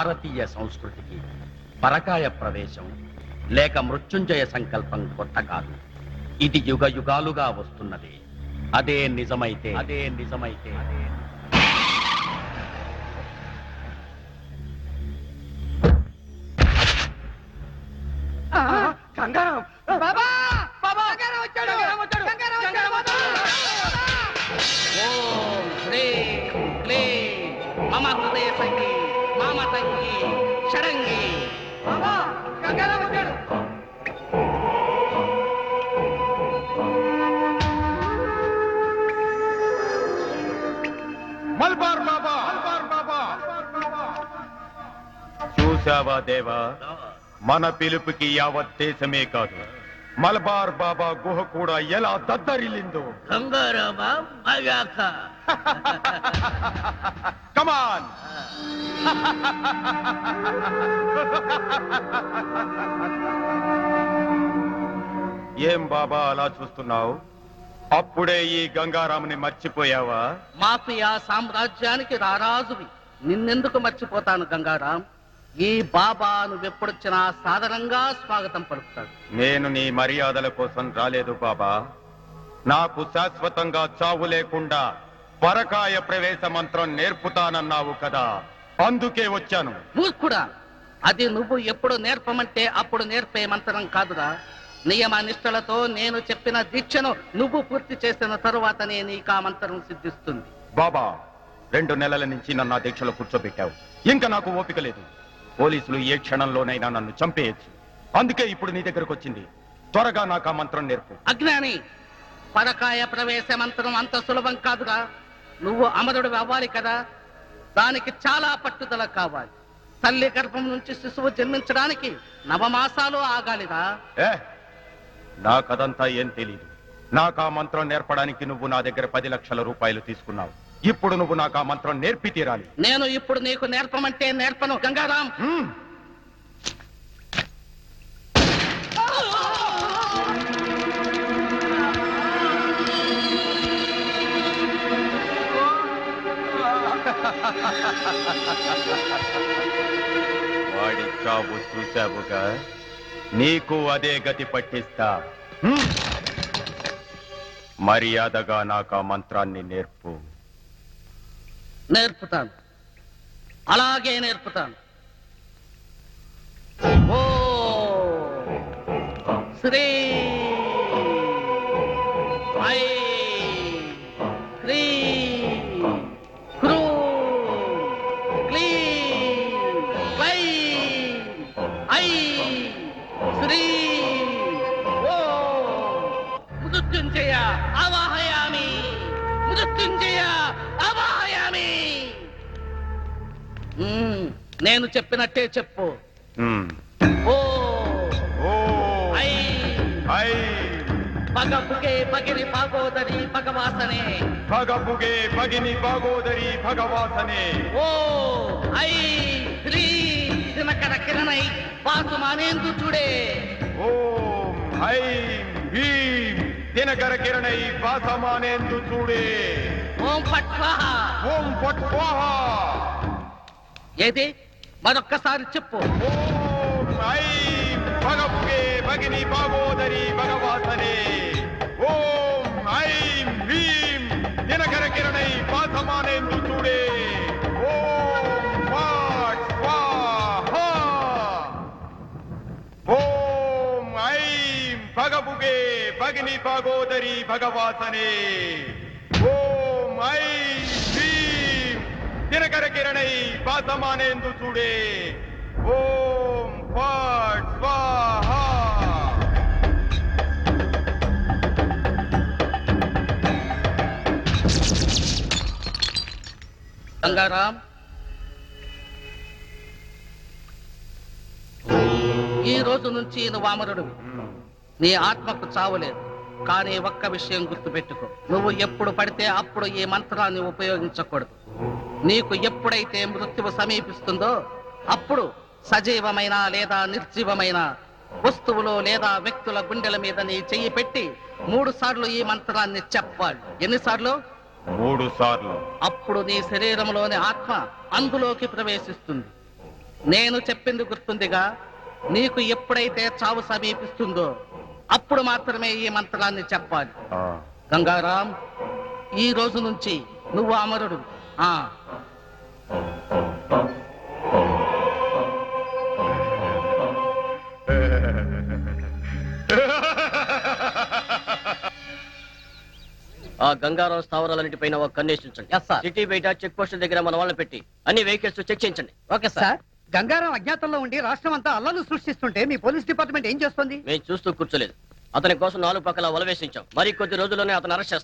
భారతీయ సంస్కృతికి పరకాయ ప్రవేశం లేక మృత్యుంజయ సంకల్పం కొత్త కాదు. ఇది యుగ యుగాలుగా వస్తున్నది. అదే నిజమైతే ఓం హ్రీం క్లీం మమ హృదయ సంగీ మామ సంగీ షడంగి. మల్బార్ బాబా చూసావా దేవా, మన పిలుపుకి యావత్ దేశమే కాదు మలబార్ బాబా గుహ కూడా ఎలా దద్దరిల్లిందో. గంగారామా మజాక. కమాన్. ఏం బాబా అలా చూస్తున్నావు? అప్పుడే ఈ గంగారాముని మర్చిపోయావా? మాఫియా సామ్రాజ్యానికి రారాజువి, నిన్నెందుకు మర్చిపోతాను గంగారాం? ఈ బాబా నువ్వెప్పుడొచ్చినా సాధారణంగా స్వాగతం పలుకుతాడు. నేను నీ మర్యాదల కోసం రాలేదు బాబా. నాకు శాశ్వతంగా చావు లేకుండా పరకాయ ప్రవేశ మంత్రం నేర్పుతానన్నావు కదా, అందుకే వచ్చాను. మూర్ఖుడా, అది నువ్వు ఎప్పుడు నేర్పమంటే అప్పుడు నేర్పే మంత్రం కాదురా. నియమ నిష్టలతో నేను చెప్పిన దీక్షను నువ్వు పూర్తి చేసిన తరువాతనే నీకు ఆ మంత్రం సిద్ధిస్తుంది. బాబా, 2 నెలల నుంచి నన్ను ఆ దీక్షలో కూర్చోబెట్టావు. ఇంకా నాకు ఓపిక లేదు. పోలీసులు ఏ క్షణంలోనైనా నన్ను చంపేయచ్చు. అందుకే ఇప్పుడు నీ దగ్గరకు వచ్చింది. త్వరగా నాకు ఆ మంత్రం నేర్పు. అజ్ఞాని, పరకాయ ప్రవేశ మంత్రం అంత సులభం కాదురా. నువ్వు అమరుడు అవ్వాలి కదా, దానికి చాలా పట్టుదల కావాలి. తల్లి గర్భం నుంచి శిశువు జన్మించడానికి 9 మాసాలు ఆగాలిరా. నాకదంతా ఏం తెలీదు. నాకు ఆ మంత్రం నేర్పడానికి నువ్వు నా దగ్గర 10 లక్షల రూపాయలు తీసుకున్నావు. ఇప్పుడు నువ్వు నాకు ఆ మంత్రం నేర్పి తీరాలి. నేను ఇప్పుడు నీకు నేర్పమంటే నేర్పను గంగారాం. వాడి చావు చూశావుగా, నీకు అదే గతి పట్టిస్తా. మర్యాదగా నాకు ఆ మంత్రాన్ని నేర్పు. నేర్పుతాను, అలాగే నేర్పుతాను. ఓ శ్రీ ఐ హ్రీ క్రూ క్లీ క్లై ఐ శ్రీ ఓ మృత్యుంజయ ఆవాహయామి, మృత్యుంజయ ఆవాహయామి. నేను చెప్పినట్టే చెప్పు. ఓ ఐ ఐ పగపుగే పగిని పాగోదరి భగవాసనే, పగపుగే పగిని పాగోదరి భగవాసనే. ఓ ఐ శ్రీ దినకర కిరణై వాసుమానేందు చూడే. ఓం ఐం హ్రీం దినకర కిరణై వాసమానేందు చూడే. ఓం ఫట్ స్వాహా. ఓం ఫట్ స్వాహా. ఏది మరొక్కసారి చెప్పు. ఓం ఐం పగపుగే పగిని పాగోదరి భగవాసనే. ఓం ఐం హ్రీం దినకర కిరణై వాసమానేందు చూడే. ఓం ఫట్ స్వాహా. ఓం ఐం పగపుగే పగిని పాగోదరి భగవాసనే. ఓం ఐం హ్రీం దినకర కిరణై వాసమానేందు చూడే. ఓం ఫట్ స్వాహా. గంగారాం, ఈ రోజు నుంచి నువ్వు అమరుడివి. నీ ఆత్మకు చావులేదు. కానీ ఒక్క విషయం గుర్తుపెట్టుకో, నువ్వు ఎప్పుడు పడితే అప్పుడు ఈ మంత్రాన్ని ఉపయోగించకూడదు. నీకు ఎప్పుడైతే మృత్యువు సమీపిస్తుందో అప్పుడు సజీవమైన లేదా నిర్జీవమైన వస్తువులో లేదా వ్యక్తుల గుండెల మీద నీ చెయ్యి పెట్టి 3 సార్లు ఈ మంత్రాన్ని చెప్పాలి. ఎన్నిసార్లు? 3 సార్లు. అప్పుడు నీ శరీరంలోని ఆత్మ అందులోకి ప్రవేశిస్తుంది. నేను చెప్పింది గుర్తుందిగా, నీకు ఎప్పుడైతే చావు సమీపిస్తుందో అప్పుడు మాత్రమే ఈ మంత్రాన్ని చెప్పాలి. గంగారాం, ఈ రోజు నుంచి నువ్వు అమరుడు. ఆ గంగారాం స్థావరాలన్నిటిపైన ఒక కన్నేసించండి. Yes, sir. సిటీ బయట చెక్ పోస్టుల దగ్గర మన వాళ్ళని పెట్టి అన్ని వెహికల్స్ చెక్ చేయించండి. Okay sir. సార్, గంగారాం అజ్ఞాతంలో ఉండి రాష్ట్రం అంతా అల్లర్లు సృష్టిస్తుంటే మీ పోలీస్ డిపార్ట్మెంట్ ఏం చేస్తుంది? మేము చూస్తూ కూర్చోలేదు. అతని కోసం 4 పక్కల వల వేసించాం. మరి కొద్ది రోజుల్లోనే అతను అరెస్ట్ చేస్తాం.